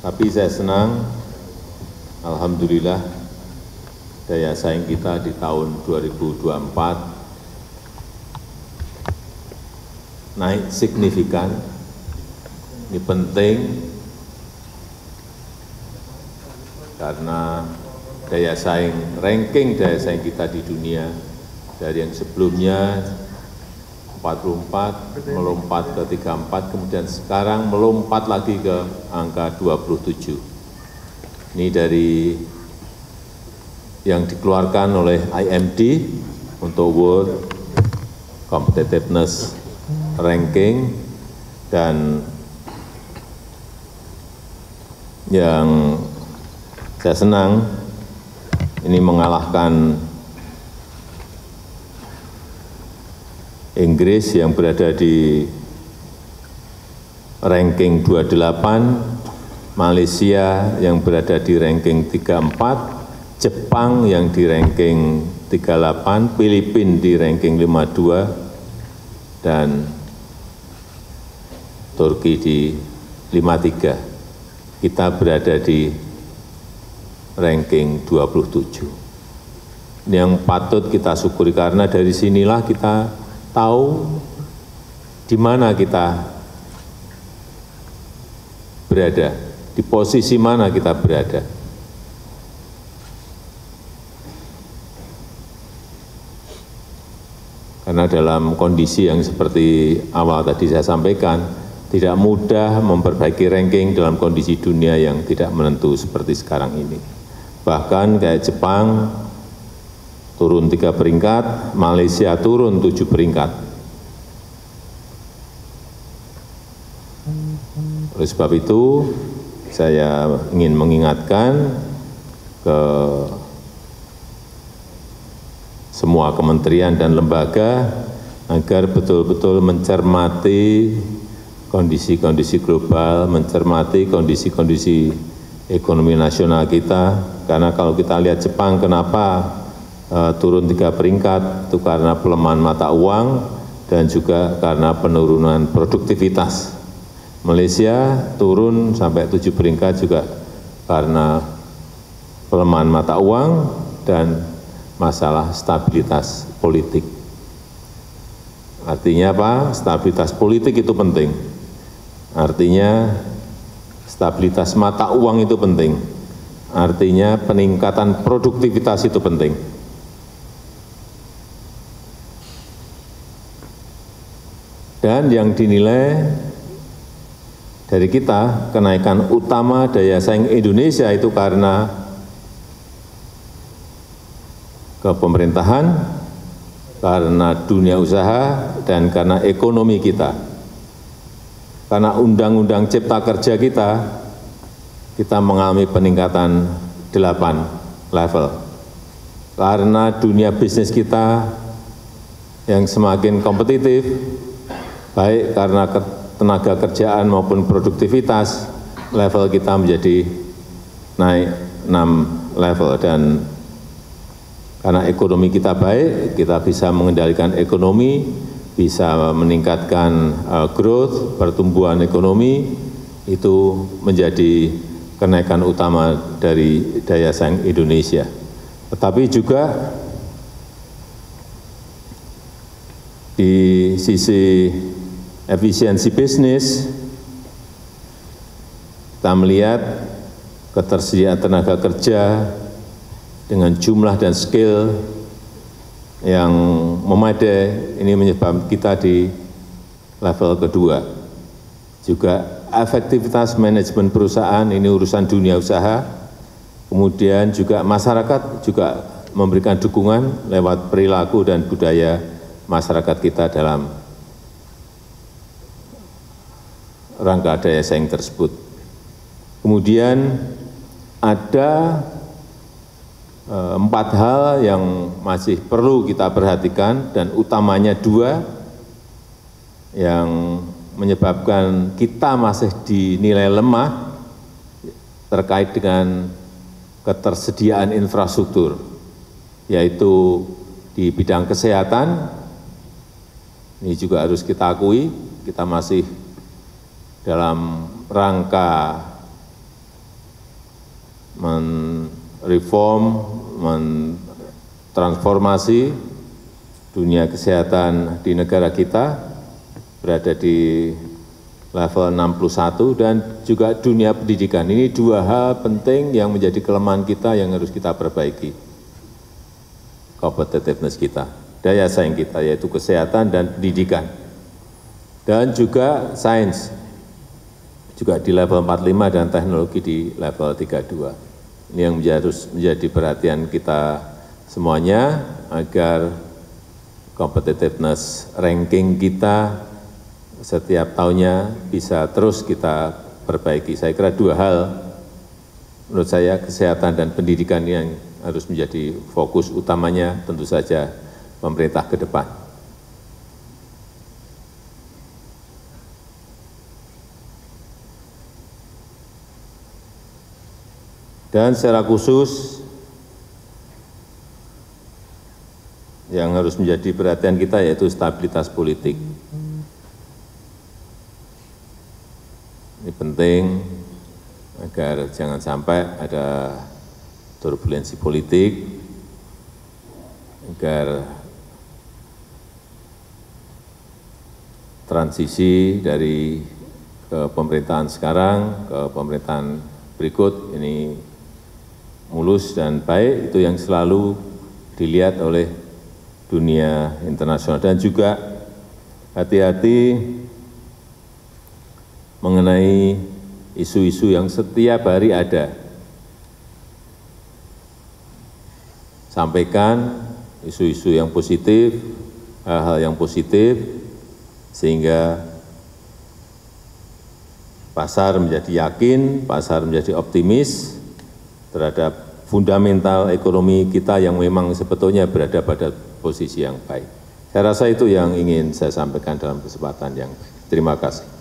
Tapi saya senang, alhamdulillah daya saing kita di tahun 2024 naik signifikan. Ini penting karena ranking daya saing kita di dunia dari yang sebelumnya 44 melompat ke 34, kemudian sekarang melompat lagi ke angka 27. Ini dari yang dikeluarkan oleh IMD untuk World Competitiveness Ranking, dan yang saya senang ini mengalahkan Inggris yang berada di ranking 28, Malaysia yang berada di ranking 34, Jepang yang di ranking 38, Filipina di ranking 52, dan Turki di 53. Kita berada di ranking 27. Ini yang patut kita syukuri karena dari sinilah kita tahu di mana kita berada, di posisi mana kita berada. Karena dalam kondisi yang seperti awal tadi saya sampaikan, tidak mudah memperbaiki ranking dalam kondisi dunia yang tidak menentu seperti sekarang ini. Bahkan kayak Jepang turun 3 peringkat, Malaysia turun 7 peringkat. Oleh sebab itu, saya ingin mengingatkan ke semua kementerian dan lembaga agar betul-betul mencermati kondisi-kondisi global, mencermati kondisi-kondisi ekonomi nasional kita. Karena kalau kita lihat Jepang, kenapa turun 3 peringkat, itu karena pelemahan mata uang dan juga karena penurunan produktivitas. Malaysia turun sampai 7 peringkat juga karena pelemahan mata uang dan masalah stabilitas politik. Artinya apa? Stabilitas politik itu penting. Artinya stabilitas mata uang itu penting. Artinya peningkatan produktivitas itu penting. Dan yang dinilai dari kita, kenaikan utama daya saing Indonesia itu karena kepemerintahan, karena dunia usaha, dan karena ekonomi kita. Karena undang-undang cipta kerja kita mengalami peningkatan 8 level. Karena dunia bisnis kita yang semakin kompetitif, baik karena tenaga kerjaan maupun produktivitas, level kita menjadi naik 6 level. Dan karena ekonomi kita baik, kita bisa mengendalikan ekonomi, bisa meningkatkan growth, pertumbuhan ekonomi, itu menjadi kenaikan utama dari daya saing Indonesia. Tetapi juga di sisi efisiensi bisnis, kita melihat ketersediaan tenaga kerja dengan jumlah dan skill yang memadai, ini menyebabkan kita di level kedua. Juga efektivitas manajemen perusahaan, ini urusan dunia usaha. Kemudian juga masyarakat juga memberikan dukungan lewat perilaku dan budaya masyarakat kita dalam rangka daya saing tersebut. Kemudian ada 4 hal yang masih perlu kita perhatikan, dan utamanya 2 yang menyebabkan kita masih dinilai lemah terkait dengan ketersediaan infrastruktur, yaitu di bidang kesehatan. Ini juga harus kita akui, kita masih dalam rangka menreform, mentransformasi dunia kesehatan di negara kita, berada di level 61, dan juga dunia pendidikan. Ini dua hal penting yang menjadi kelemahan kita yang harus kita perbaiki. Competitiveness kita, daya saing kita, yaitu kesehatan dan pendidikan. Dan juga sains, juga di level 45 dan teknologi di level 32. Ini yang harus menjadi perhatian kita semuanya agar competitiveness ranking kita setiap tahunnya bisa terus kita perbaiki. Saya kira dua hal menurut saya, kesehatan dan pendidikan, yang harus menjadi fokus utamanya tentu saja pemerintah ke depan. Dan secara khusus yang harus menjadi perhatian kita yaitu stabilitas politik. Ini penting agar jangan sampai ada turbulensi politik, agar transisi dari kepemerintahan sekarang ke pemerintahan berikut ini mulus dan baik. Itu yang selalu dilihat oleh dunia internasional. Dan juga hati-hati mengenai isu-isu yang setiap hari ada. Sampaikan isu-isu yang positif, hal-hal yang positif, sehingga pasar menjadi yakin, pasar menjadi optimis terhadap fundamental ekonomi kita yang memang sebetulnya berada pada posisi yang baik. Saya rasa itu yang ingin saya sampaikan dalam kesempatan yang baik. Terima kasih.